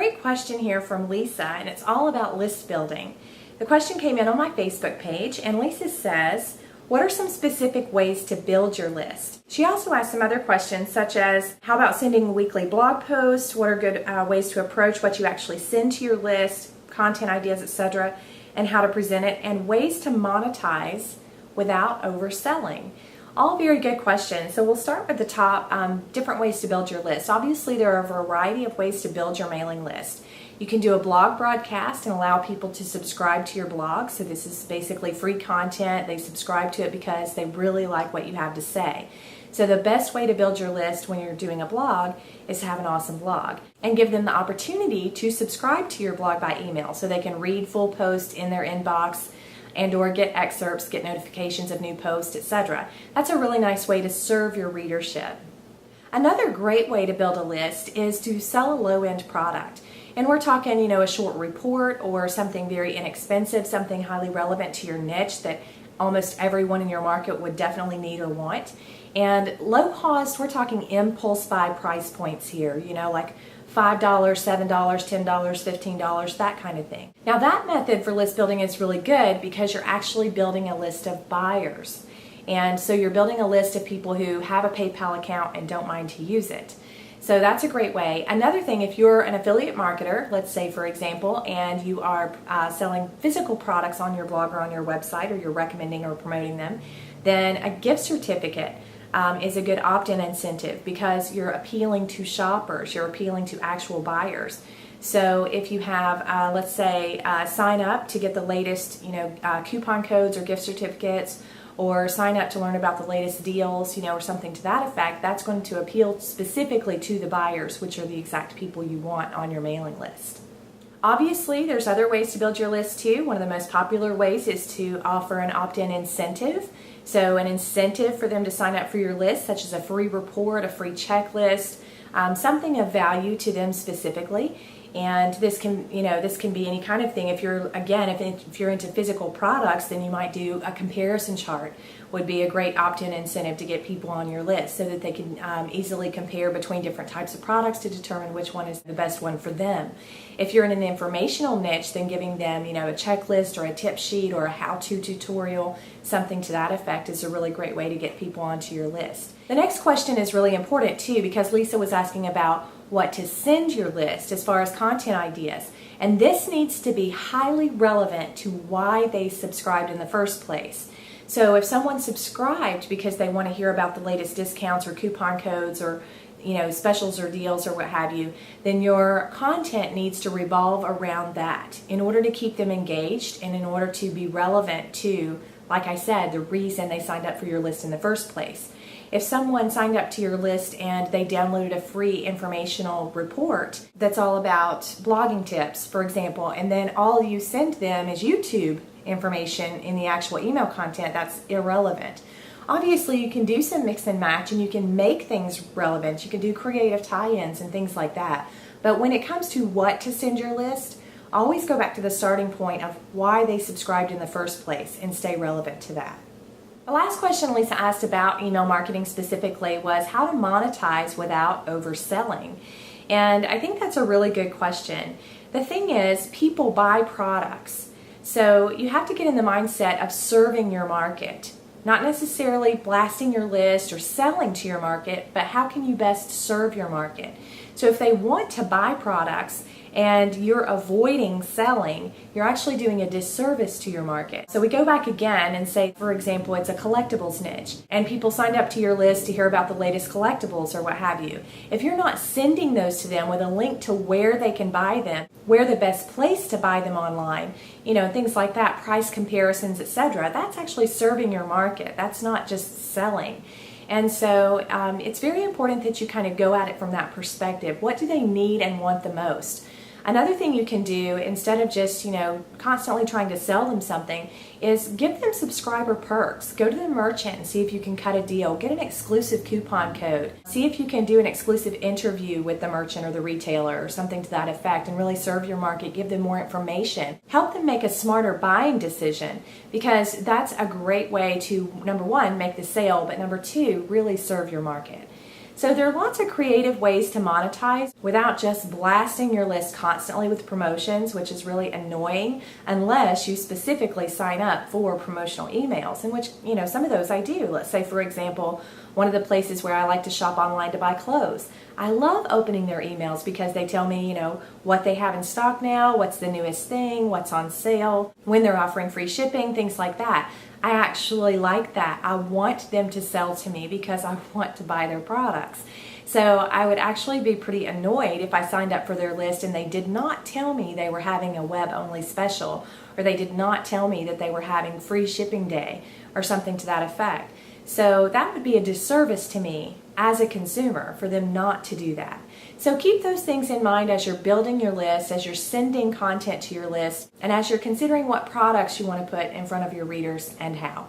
great question here from Lisa, and it's all about list building. The question came in on my Facebook page, and Lisa says, what are some specific ways to build your list? She also asked some other questions, such as how about sending weekly blog posts? What are good ways to approach what you actually send to your list, content ideas, etc., and how to present it, and ways to monetize without overselling. All very good questions. So we'll start with the top different ways to build your list. Obviously, there are a variety of ways to build your mailing list. You can do a blog broadcast and allow people to subscribe to your blog. So this is basically free content. They subscribe to it because they really like what you have to say. So the best way to build your list when you're doing a blog is to have an awesome blog and give them the opportunity to subscribe to your blog by email so they can read full posts in their inbox and or get excerpts, get notifications of new posts, etc. That's a really nice way to serve your readership. Another great way to build a list is to sell a low-end product. And we're talking, a short report or something very inexpensive, something highly relevant to your niche that almost everyone in your market would definitely need or want. And low cost, we're talking impulse buy price points here, like $5, $7, $10, $15, that kind of thing. Now that method for list building is really good because you're actually building a list of buyers. And so you're building a list of people who have a PayPal account and don't mind to use it. So that's a great way. Another thing, if you're an affiliate marketer, let's say for example, and you are selling physical products on your blog or on your website, or you're recommending or promoting them, then a gift certificate is a good opt-in incentive because you're appealing to shoppers, you're appealing to actual buyers. So if you have, let's say, sign up to get the latest, coupon codes or gift certificates, or sign up to learn about the latest deals, or something to that effect, that's going to appeal specifically to the buyers, which are the exact people you want on your mailing list. Obviously, there's other ways to build your list too. One of the most popular ways is to offer an opt-in incentive. So an incentive for them to sign up for your list, such as a free report, a free checklist, something of value to them specifically. And this can be any kind of thing. If you're into physical products, then you might do a comparison chart. Would be a great opt-in incentive to get people on your list so that they can easily compare between different types of products to determine which one is the best one for them. If you're in an informational niche, then giving them, a checklist or a tip sheet or a how-to tutorial, something to that effect, is a really great way to get people onto your list. The next question is really important too, because Lisa was asking about what to send your list as far as content ideas. And this needs to be highly relevant to why they subscribed in the first place. So if someone subscribed because they want to hear about the latest discounts or coupon codes or specials or deals or what have you, then your content needs to revolve around that in order to keep them engaged and in order to be relevant to, like I said, the reason they signed up for your list in the first place. If someone signed up to your list and they downloaded a free informational report that's all about blogging tips, for example, and then all you send them is YouTube information in the actual email content, that's irrelevant. Obviously, you can do some mix and match and you can make things relevant. You can do creative tie-ins and things like that. But when it comes to what to send your list, always go back to the starting point of why they subscribed in the first place and stay relevant to that. The last question Lisa asked about email marketing specifically was how to monetize without overselling. And I think that's a really good question. The thing is, people buy products. So you have to get in the mindset of serving your market. Not necessarily blasting your list or selling to your market, but how can you best serve your market? So if they want to buy products and you're avoiding selling, you're actually doing a disservice to your market. So we go back again and say, for example, it's a collectibles niche and people signed up to your list to hear about the latest collectibles or what have you. If you're not sending those to them with a link to where they can buy them, where the best place to buy them online, things like that, price comparisons, etc., that's actually serving your market. That's not just selling. And so it's very important that you kind of go at it from that perspective. What do they need and want the most? Another thing you can do, instead of just, constantly trying to sell them something, is give them subscriber perks. Go to the merchant and see if you can cut a deal. Get an exclusive coupon code. See if you can do an exclusive interview with the merchant or the retailer or something to that effect and really serve your market. Give them more information. Help them make a smarter buying decision, because that's a great way to, number one, make the sale, but number two, really serve your market. So there are lots of creative ways to monetize without just blasting your list constantly with promotions, which is really annoying unless you specifically sign up for promotional emails, in which, some of those I do. Let's say, for example, one of the places where I like to shop online to buy clothes. I love opening their emails because they tell me, what they have in stock now, what's the newest thing, what's on sale, when they're offering free shipping, things like that. I actually like that. I want them to sell to me because I want to buy their products. So I would actually be pretty annoyed if I signed up for their list and they did not tell me they were having a web-only special, or they did not tell me that they were having free shipping day or something to that effect. So that would be a disservice to me as a consumer for them not to do that. So keep those things in mind as you're building your list, as you're sending content to your list, and as you're considering what products you want to put in front of your readers and how.